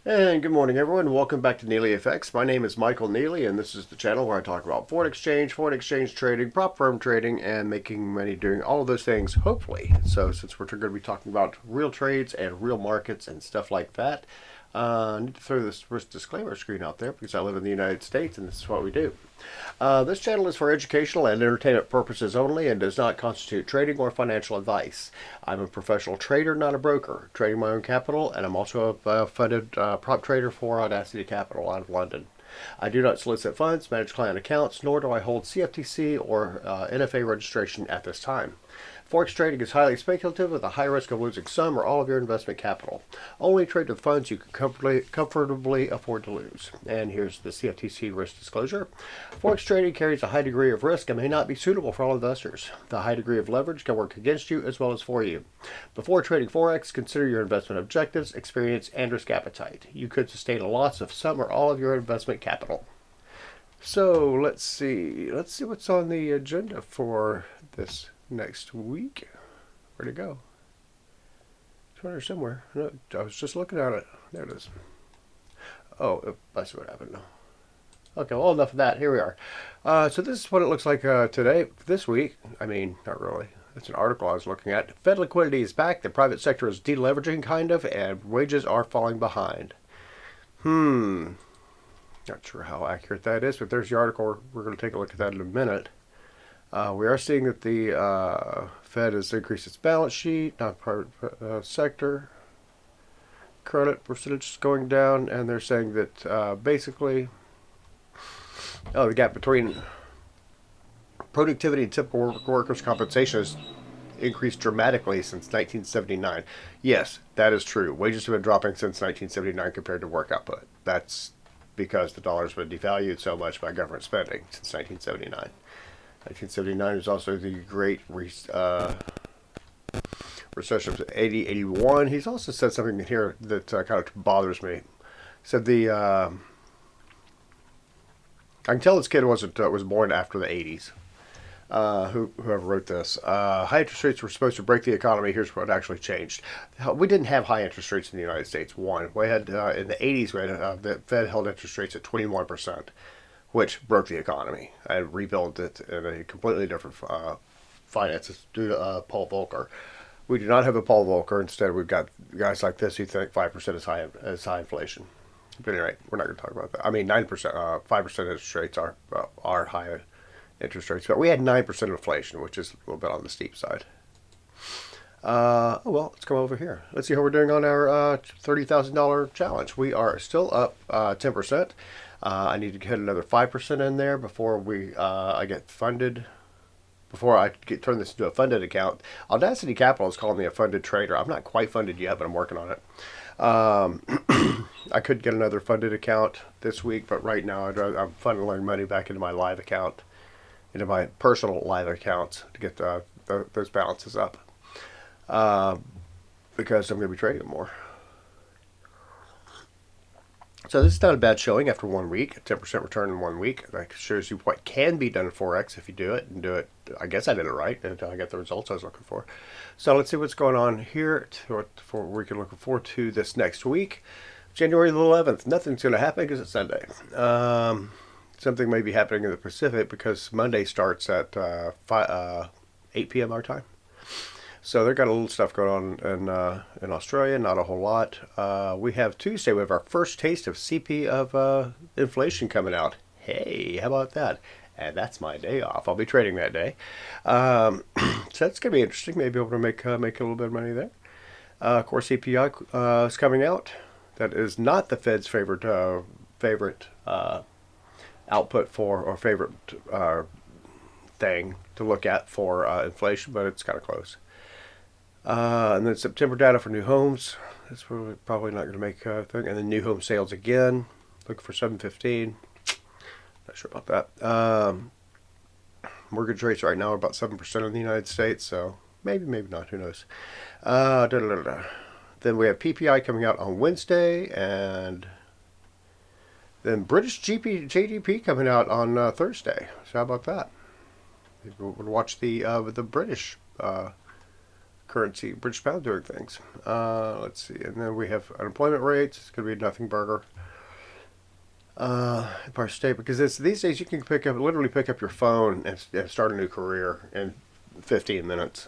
And good morning, everyone. Welcome back to Neely FX. My name is Michael Neely, and this is the channel where I talk about foreign exchange trading, prop firm trading, and making money doing all of those things, hopefully. So since we're going to be talking about real trades and real markets and stuff like that, I need to throw this risk disclaimer screen out there because I live in the United States and this is what we do. This channel is for educational and entertainment purposes only and does not constitute trading or financial advice. I'm a professional trader, not a broker, trading my own capital, and I'm also a funded prop trader for Audacity Capital out of London. I do not solicit funds, manage client accounts, nor do I hold CFTC or NFA registration at this time. Forex trading is highly speculative with a high risk of losing some or all of your investment capital. Only trade with funds you can comfortably afford to lose. And here's the CFTC Risk Disclosure. Forex trading carries a high degree of risk and may not be suitable for all investors. The high degree of leverage can work against you as well as for you. Before trading Forex, consider your investment objectives, experience, and risk appetite. You could sustain a loss of some or all of your investment capital. So let's see what's on the agenda for this next week. Where'd it go? It's on there somewhere. No, I was just looking at it. There it is. Oh, I see what happened now. Okay, well, enough of that. Here we are. So this is what it looks like today, this week. I mean, not really. It's an article I was looking at. Fed liquidity is back. The private sector is deleveraging, kind of, and wages are falling behind. Not sure how accurate that is, but there's the article. We're going to take a look at that in a minute. We are seeing that the Fed has increased its balance sheet, non-private sector. Credit percentage is going down, and they're saying that basically, the gap between productivity and typical workers' compensation has increased dramatically since 1979. Yes, that is true. Wages have been dropping since 1979 compared to work output. That's because the dollar's been devalued so much by government spending since 1979. 1979 is also the great recession of 80, 81. He's also said something here that kind of bothers me. He said I can tell this kid was born after the 80s. Whoever wrote this. High interest rates were supposed to break the economy. Here's what actually changed. We didn't have high interest rates in the United States. One, we had in the 80s, we had the Fed held interest rates at 21%. Which broke the economy and rebuilt it in a completely different finances due to Paul Volcker. We do not have a Paul Volcker. Instead, we've got guys like this who think 5% is high inflation. But anyway, we're not going to talk about that. I mean, 9%, 5% interest rates are high interest rates, but we had 9% inflation, which is a little bit on the steep side. Well, let's come over here. Let's see how we're doing on our $30,000 challenge. We are still up 10%. I need to get another 5% in there before I get funded. Before I turn this into a funded account. Audacity Capital is calling me a funded trader. I'm not quite funded yet, but I'm working on it. I could get another funded account this week, but right now I'm funneling money back into my live account, into my personal live accounts to get those balances up. Because I'm going to be trading more. So this is not a bad showing after 1 week, a 10% return in 1 week. That shows you what can be done in Forex if you do it, and do it. I guess I did it right until I got the results I was looking for. So let's see what's going on here. We can look forward to this next week. January the 11th, nothing's going to happen because it's Sunday. Something may be happening in the Pacific because Monday starts at 8 p.m. our time. So they've got a little stuff going on in Australia, not a whole lot. We have Tuesday, we have our first taste of CP of inflation coming out. Hey, how about that? And that's my day off. I'll be trading that day. So that's going to be interesting. Maybe able to make a little bit of money there. Of course, CPI is coming out. That is not the Fed's favorite output for, or favorite thing to look at for inflation, but it's kind of close. And then September data for new homes. That's probably not going to make a thing. And then new home sales again. Looking for 715. Not sure about that. Mortgage rates right now are about 7% in the United States. So maybe not. Who knows? Then we have PPI coming out on Wednesday. And then British GDP coming out on Thursday. So how about that? We'll watch the British currency, British pound doing things. Let's see, and then we have unemployment rates. It's going to be a nothing burger. Empire State, because these days you can literally pick up your phone and start a new career in 15 minutes.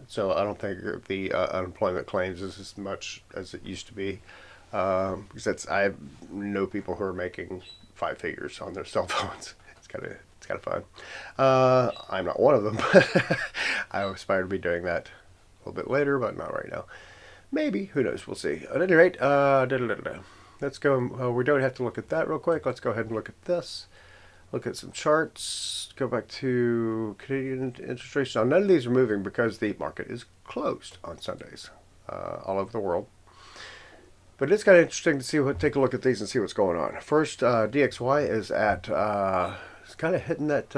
So I don't think the unemployment claims is as much as it used to be. Because I know people who are making 5 figures on their cell phones. It's kind of fun. I'm not one of them, but I aspire to be doing that a little bit later, but not right now. Maybe, who knows? We'll see. At any rate, let's go. We don't have to look at that real quick. Let's go ahead and look at this. Look at some charts. Go back to Canadian interest rates. Now, none of these are moving because the market is closed on Sundays all over the world. But it's kind of interesting to see take a look at these and see what's going on. First, DXY is at it's kind of hitting that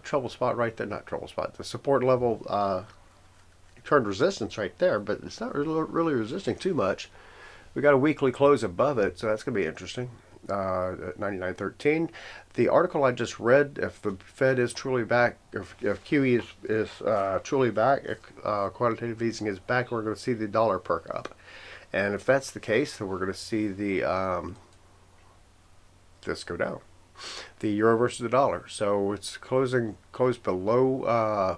trouble spot right there. Not trouble spot. The support level turned resistance right there, but it's not really resisting too much. We got a weekly close above it, so that's going to be interesting. At 99.13. The article I just read, if the Fed is truly back, if QE is truly back, if quantitative easing is back, we're going to see the dollar perk up. And if that's the case, then we're going to see the this go down. The euro versus the dollar. So it's closed below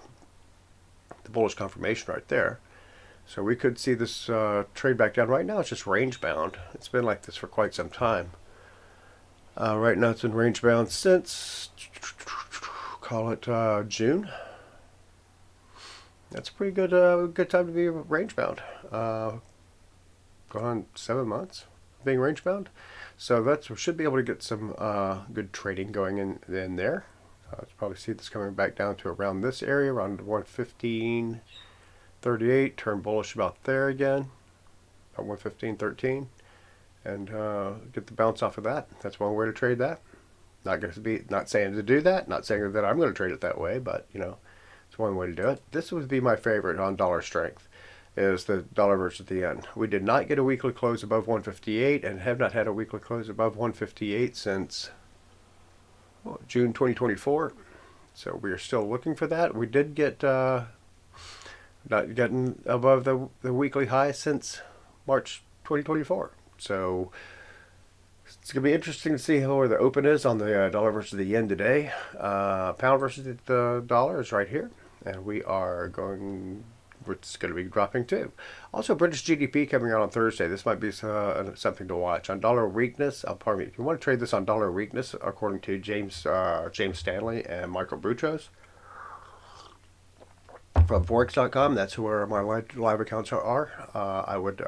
the bullish confirmation right there. So we could see this trade back down. Right now it's just range bound. It's been like this for quite some time. Right now it's been range bound since, call it June. That's a pretty good time to be range bound. Gone 7 months being range bound. So we should be able to get some good trading going in there. Let's probably see this coming back down to around this area, around 115.38. Turn bullish about there again, about 115.13, and get the bounce off of that. That's one way to trade that. Not saying to do that, not saying that I'm going to trade it that way, but it's one way to do it. This would be my favorite on dollar strength, is the dollar versus the yen. We did not get a weekly close above 158 and have not had a weekly close above 158 since June 2024. So we are still looking for that. We did get not getting above the weekly high since March 2024. So it's going to be interesting to see where the open is on the dollar versus the yen today. Pound versus the dollar is right here, and it's going to be dropping too. Also, British GDP coming out on Thursday. This might be something to watch. On dollar weakness, pardon me, if you want to trade this on dollar weakness, according to James Stanley and Michael Boutros from Forex.com, that's where my live accounts are. I would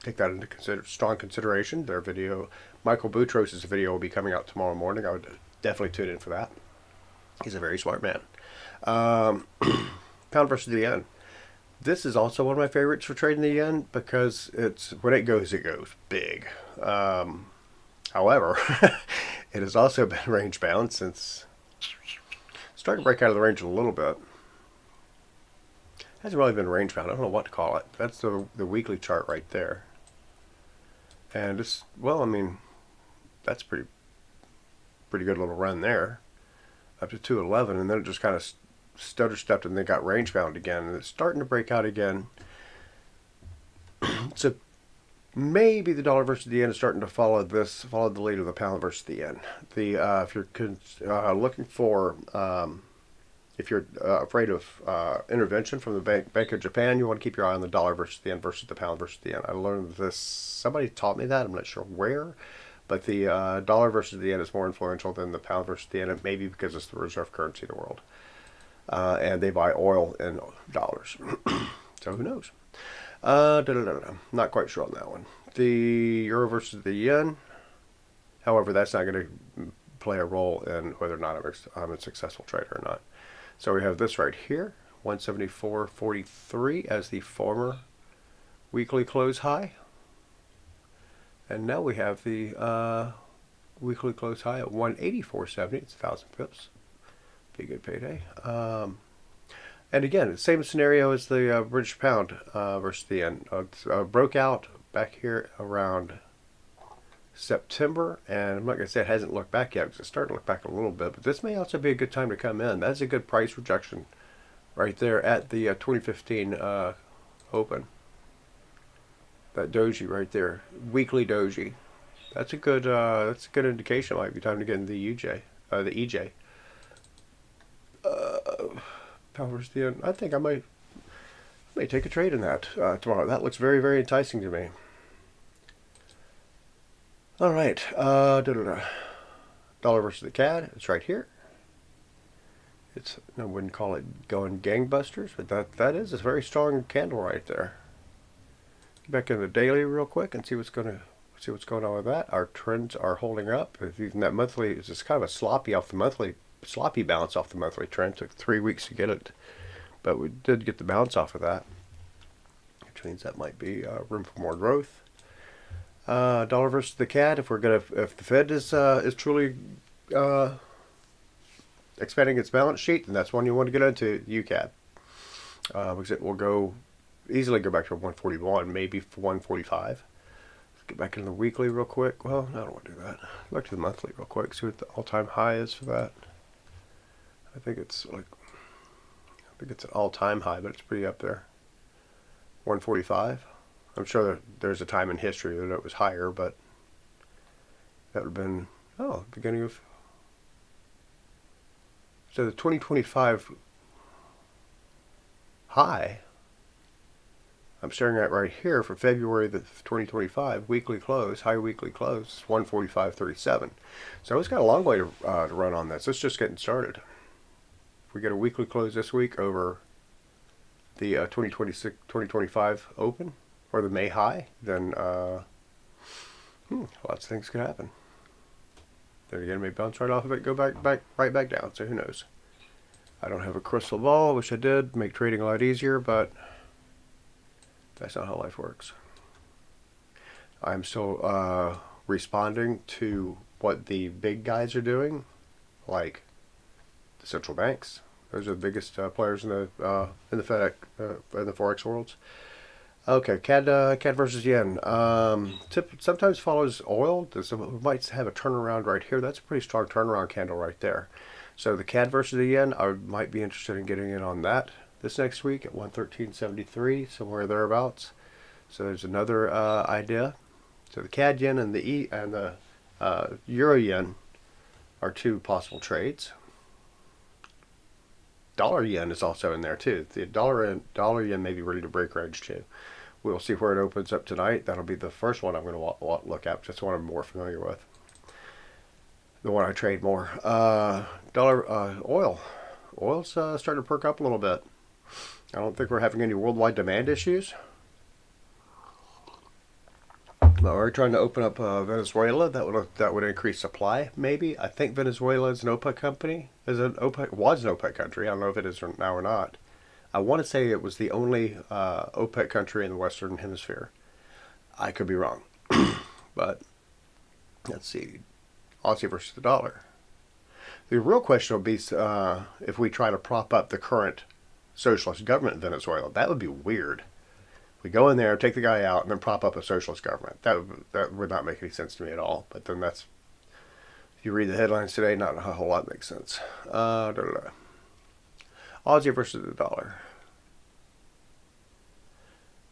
take that into strong consideration. Their video, Michael Boutros' video, will be coming out tomorrow morning. I would definitely tune in for that. He's a very smart man. Pound versus the yen. This is also one of my favorites for trading the yen because when it goes big. However, it has also been range bound since starting to break out of the range a little bit. Hasn't really been range bound. I don't know what to call it. That's the weekly chart right there. And that's pretty good little run there, up to 211, and then it just kind of stutter stepped and they got range bound again, and it's starting to break out again. So maybe the dollar versus the yen is starting to follow the lead of the pound versus the yen. If you're looking for if you're afraid of intervention from the Bank of Japan, you want to keep your eye on the dollar versus the yen versus the pound versus the yen. I learned this. Somebody taught me that. I'm not sure where, but the dollar versus the yen is more influential than the pound versus the yen. Maybe because it's the reserve currency of the world, and they buy oil in dollars. So who knows? Not quite sure on that one. The euro versus the yen. However, that's not going to play a role in whether or not I'm a successful trader or not. So we have this right here, 174.43 as the former weekly close high. And now we have the weekly close high at 184.70. It's 1,000 pips. Be a good payday. And again, same scenario as the British pound versus the yen. Broke out back here around September, and like I said, it hasn't looked back yet because it's starting to look back a little bit, but this may also be a good time to come in. That's a good price rejection right there at the 2015 open. That doji right there, weekly doji. That's a good indication. It might be time to get in the the EJ. Powers the end. I think I may take a trade in that tomorrow. That looks very, very enticing to me. All right, dollar versus the CAD. It's right here. I wouldn't call it going gangbusters, but that is a very strong candle right there. Get back in the daily real quick and see what's going on with that. Our trends are holding up. Even that monthly is just kind of a sloppy bounce off the monthly trend. It took 3 weeks to get it, but we did get the bounce off of that, which means that might be room for more growth. Dollar versus the CAD. If the Fed is truly expanding its balance sheet, then that's one you want to get into, UCAD, because it will easily go back to 141, maybe 145. Let's get back into the weekly real quick. Well, I don't want to do that. Back to the monthly real quick. See what the all-time high is for that. I think it's an all-time high, but it's pretty up there. 145. I'm sure there's a time in history that it was higher, but that would have been beginning of. So the 2025 high I'm staring at right here for February the 2025 weekly close, high weekly close, 145.37. So it's got a long way to run on this. It's just getting started. If we get a weekly close this week over the 2025 open or the May high, then lots of things could happen. Then again, it may bounce right off of it, go right back down. So who knows? I don't have a crystal ball. Wish I did. Make trading a lot easier, but that's not how life works. I'm still responding to what the big guys are doing, like the central banks. Those are the biggest players in the FedEx in the Forex worlds. Okay, CAD versus yen. Sometimes follows oil. We might have a turnaround right here. That's a pretty strong turnaround candle right there. So the CAD versus the yen, I might be interested in getting in on that this next week at 113.73, somewhere thereabouts. So there's another idea. So the CAD yen and the euro yen are two possible trades. Dollar yen is also in there too. The dollar yen may be ready to break range too. We'll see where it opens up tonight. That'll be the first one I'm going to look at. That's the one I'm more familiar with. The one I trade more. Oil. Oil's starting to perk up a little bit. I don't think we're having any worldwide demand issues. But we're trying to open up Venezuela. That would increase supply. Maybe. I think Venezuela is an OPEC company. Was an OPEC country. I don't know if it is now or not. I want to say it was the only OPEC country in the Western Hemisphere. I could be wrong. But let's see. Aussie versus the dollar. The real question will be if we try to prop up the current socialist government in Venezuela. That would be weird. We go in there, take the guy out, and then prop up a socialist government. That would not make any sense to me at all. But then if you read the headlines today, not a whole lot makes sense. Aussie versus the dollar.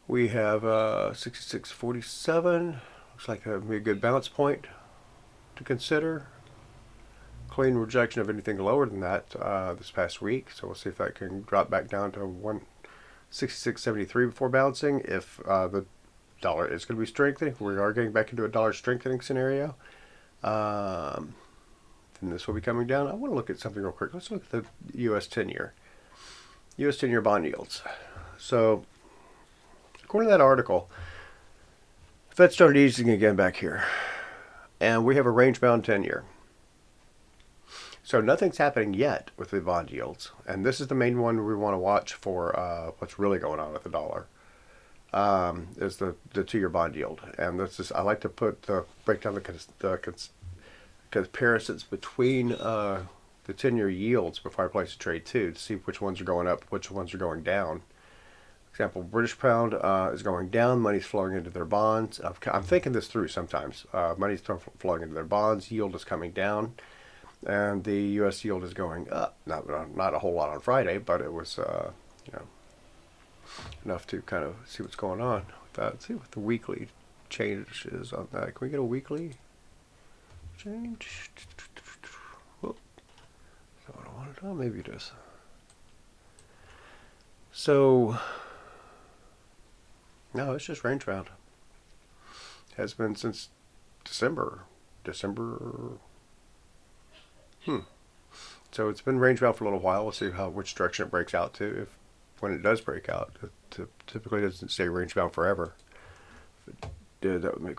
We have 66.47. Looks like that'd be a good bounce point to consider. Clean rejection of anything lower than that this past week. So we'll see if that can drop back down to 166.73 before bouncing. If the dollar is going to be strengthening, if we are getting back into a dollar strengthening scenario, then this will be coming down. I want to look at something real quick. Let's look at the U.S. 10-year. U.S. 10-year bond yields. So according to that article, the Fed started easing again back here. And we have a range-bound 10-year. So nothing's happening yet with the bond yields. And this is the main one we want to watch for what's really going on with the dollar. Is the 2-year bond yield. And this is, I like to break down the comparisons between the 10-year yields before I place a trade too, to see which ones are going up, which ones are going down. For example, British pound is going down. Money's flowing into their bonds. I'm thinking this through sometimes. Money's flowing into their bonds. Yield is coming down. and the U.S. yield is going up. Not a whole lot on Friday, but it was you know, enough to kind of see what's going on with that. Let's see what the weekly change is on that. Can we get a weekly change? Whoop. Is that what I wanted? Oh, maybe it is. So, no, it's just range bound. Has been since December. So it's been range bound for a little while. We'll see which direction it breaks out to. When it does break out, it typically doesn't stay range bound forever. If it did, that would make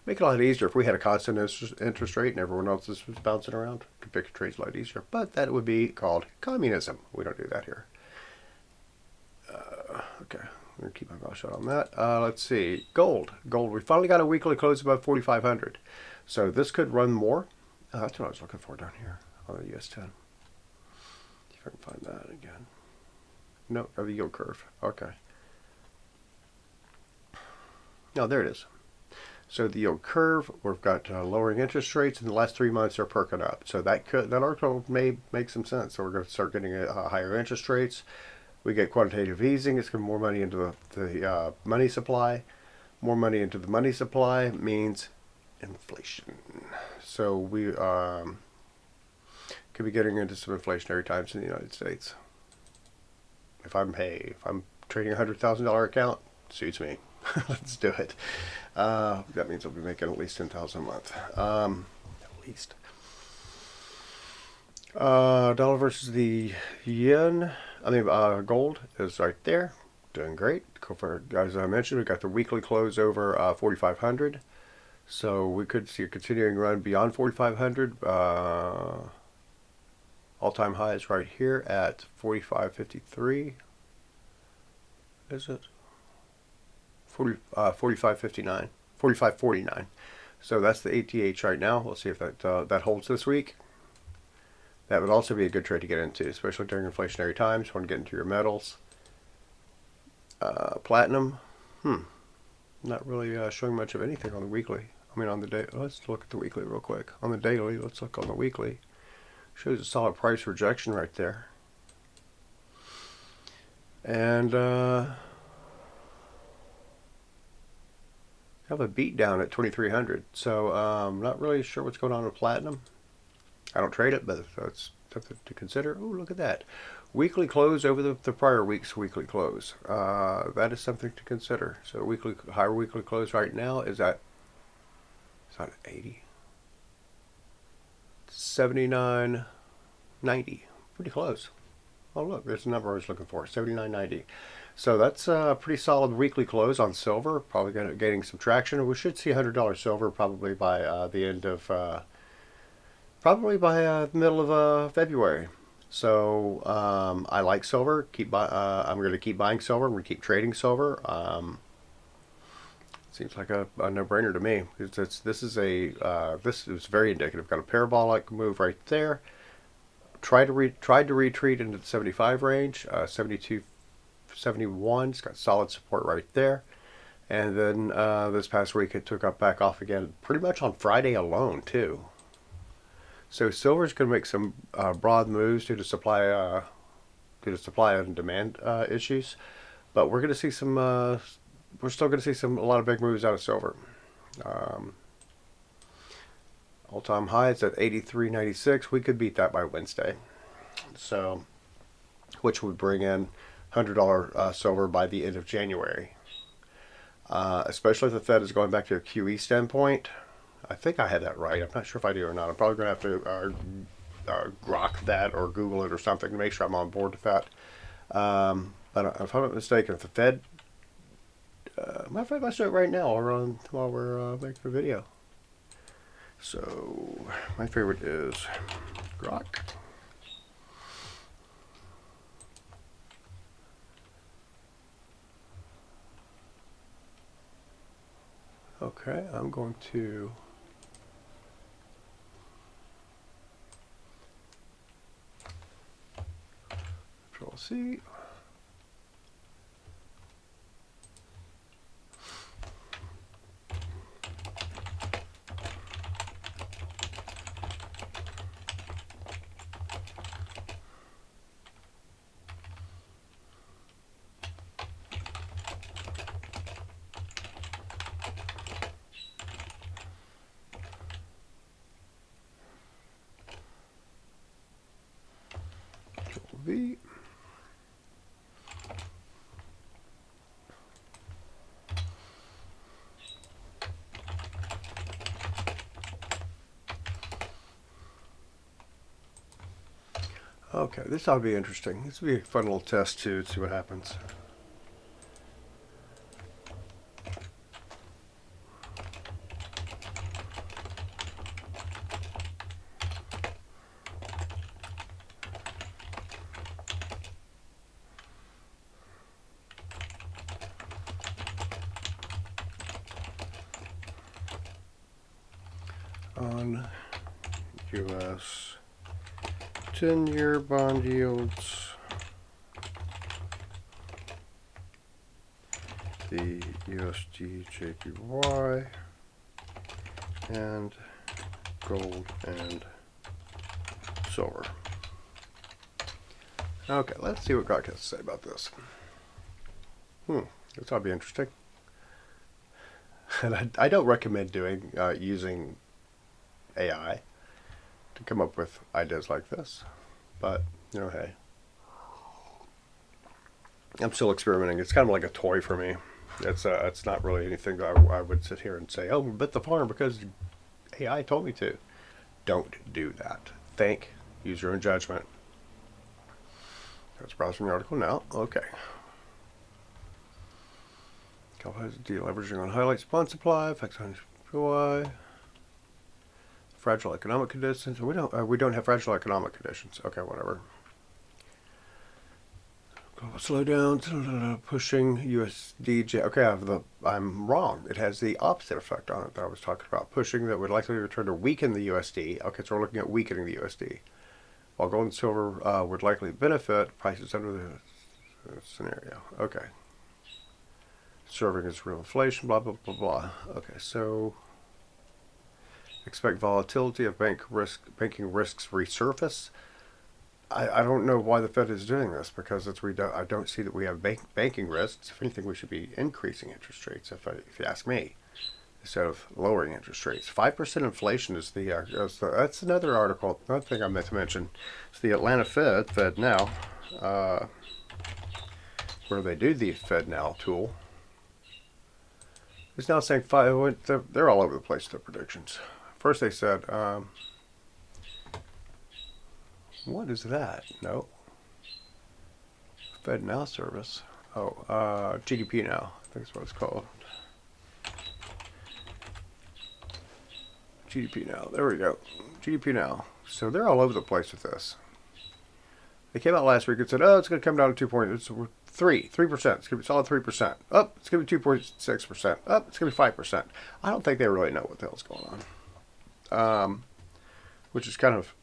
it a lot easier if we had a constant interest rate and everyone else was bouncing around. Could pick trades a lot easier. But that would be called communism. We don't do that here. Okay, I'm gonna keep my mouth shut on that. Let's see, gold. We finally got a weekly close above 4,500. So this could run more. That's what I was looking for down here on the US 10. See if I can find that again. No, the yield curve. Okay. No, there it is. So the yield curve, we've got lowering interest rates, and the last 3 months are perking up. So that article may make some sense. So we're going to start getting higher interest rates. We get quantitative easing. It's going to more money into the money supply. More money into the money supply means inflation. So we could be getting into some inflationary times in the United States. If I'm trading a $100,000 account, suits me. Let's do it. That means I'll be making at least $10,000 a month. At least. Dollar versus the yen. Gold is right there. Doing great. As I mentioned, we got the weekly close over 4,500. So we could see a continuing run beyond 4,500. All-time highs right here at 45.53. Is it? 45.59. 45.49. So that's the ATH right now. We'll see if that holds this week. That would also be a good trade to get into, especially during inflationary times. You want to get into your metals. Platinum. Not really showing much of anything on the weekly. On the day. Let's look at the weekly real quick. On the daily, let's look on the weekly. Shows a solid price rejection right there. And have a beat down at 2,300. So I'm not really sure what's going on with platinum. I don't trade it, but that's something to consider. Oh, look at that. Weekly close over the prior week's weekly close. That is something to consider. So higher weekly close right now is at 80. 79.90. Pretty close. Oh, look, there's the number I was looking for. 79.90. So that's a pretty solid weekly close on silver. Probably gaining some traction. We should see $100 silver probably by the end of the middle of February. So I like silver. I'm going to keep buying silver. I'm going to keep trading silver. Seems like a no-brainer to me. This is very indicative. Got a parabolic move right there. Tried to retreat into the 75 range. 72, 71. It's got solid support right there. And then this past week it took up back off again, pretty much on Friday alone too. So silver's going to make some broad moves due to supply and demand issues, but we're going to see some. We're still going to see a lot of big moves out of silver. All-time highs at 83.96. We could beat that by Wednesday, so which would bring in $100 silver by the end of January. Especially if the Fed is going back to a QE standpoint. I think I had that right. I'm not sure if I do or not. I'm probably going to have to grok that or Google it or something to make sure I'm on board with that. But if I'm not mistaken, if the Fed... matter of fact, let's do it right now while we're making the video. So, my favorite is grok. Okay, I'm going to... Control-C. Okay, this ought to be interesting. This will be a fun little test too, to see what happens. On U.S. 10-year bond yields, the USD JPY, and gold and silver. Okay, let's see what God has to say about this. This ought to be interesting. And I don't recommend using AI to come up with ideas like this, but hey, I'm still experimenting. It's kind of like a toy for me. It's not really anything that I would sit here and say, oh, bet the farm because AI told me to. Don't do that. Think. Use your own judgment. Let's browse from the article now. Okay. Deleveraging on highlights bond supply, effects on PPI, fragile economic conditions. We don't have fragile economic conditions. Okay, whatever. Global slowdown, pushing USD. Okay, I'm wrong. It has the opposite effect on it that I was talking about. Pushing that would likely return to weaken the USD. Okay, so we're looking at weakening the USD. While gold and silver would likely benefit prices under the scenario. Okay. Serving as real inflation, blah, blah, blah, blah. Okay, so expect volatility of banking risks resurface. I don't know why the Fed is doing this, because I don't see that we have banking risks. If anything, we should be increasing interest rates, if you ask me, instead of lowering interest rates. 5% inflation is that's another article, another thing I meant to mention. It's the Atlanta Fed Now, where they do the Fed Now tool. It's now saying 5. They're all over the place, their predictions. First they said, what is that? No. Fed Now service. Oh, GDP Now. I think that's what it's called. GDP Now. There we go. GDP Now. So they're all over the place with this. They came out last week and said, oh, it's going to come down to 2.3%. It's going to be solid 3%. Up, it's going to be 2.6%. Up, it's going to be 5%. I don't think they really know what the hell's going on. Which is kind of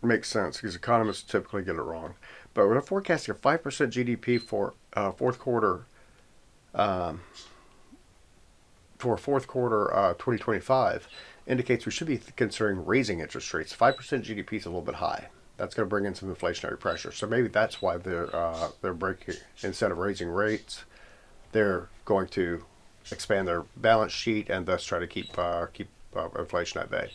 makes sense, because economists typically get it wrong. But we're forecasting a 5% GDP for fourth quarter 2025 indicates we should be considering raising interest rates. 5% GDP is a little bit high. That's going to bring in some inflationary pressure. So maybe that's why they're breaking, instead of raising rates, they're going to expand their balance sheet and thus try to keep inflation at bay.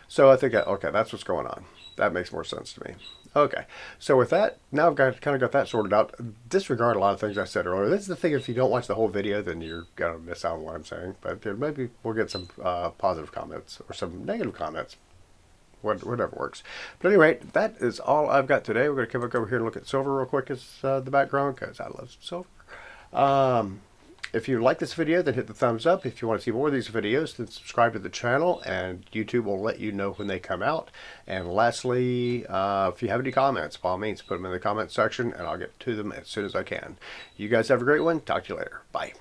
So I think okay, that's what's going on. That makes more sense to me. Okay, so with that, now I've kind of got that sorted out. Disregard a lot of things I said earlier. This is the thing: if you don't watch the whole video, then you're gonna miss out on what I'm saying. But maybe we'll get some positive comments or some negative comments. Whatever works. But anyway, that is all I've got today. We're going to come back over here and look at silver real quick as the background, because I love silver. If you like this video, then hit the thumbs up. If you want to see more of these videos, then subscribe to the channel, and YouTube will let you know when they come out. And lastly, if you have any comments, by all means, put them in the comment section, and I'll get to them as soon as I can. You guys have a great one. Talk to you later. Bye.